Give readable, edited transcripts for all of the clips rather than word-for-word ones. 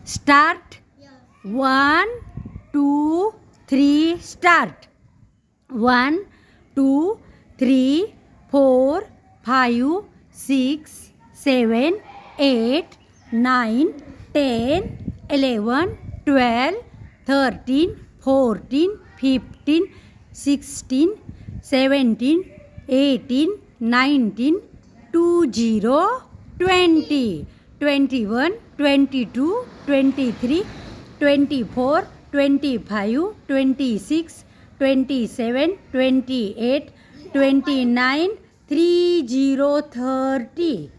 Start. 1, 2, 3, start. 1, 2, 3, 4, 5, 6, 7, 8, 9, 10, 11, 12, 13, 14, 15, 16, 17, 18, 19, 20, 20, 21, 22, 23, 24, 25, 26, 27, 28, 29, 30, 30,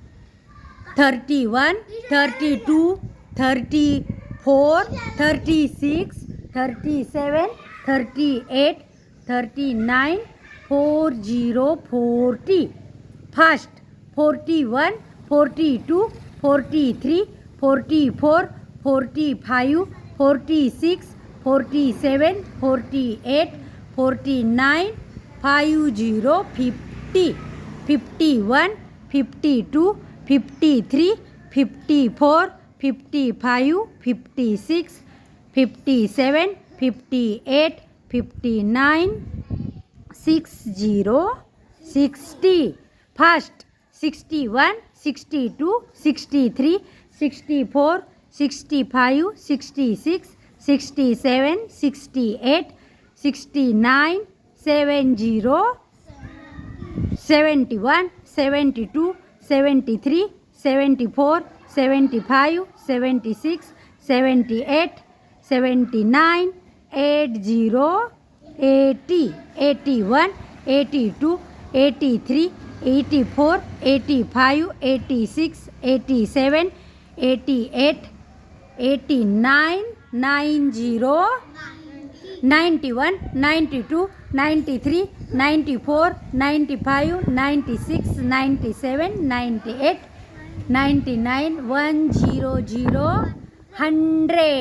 31, 32, 34, 36, 37, 38, 39, 40, 40. Fast. 41, 42, 43, 44, 45, 46, 47, 48, 49, 50, 50, 51, 52, 53, 54, 55, 56, 57, 58, 59, 60, 60. Fast. 61, 62, 63, 64, 65, 66, 67, 68, 69, 70, 71, 72, 73, 74, 75, 76, 78, 79, 80, 80, 81, 82, 83, 84, 85, 86, 87, 88, 89, 90, 91, 92, 93, 94, 95, 96, 97, 98, 99, 100, 100.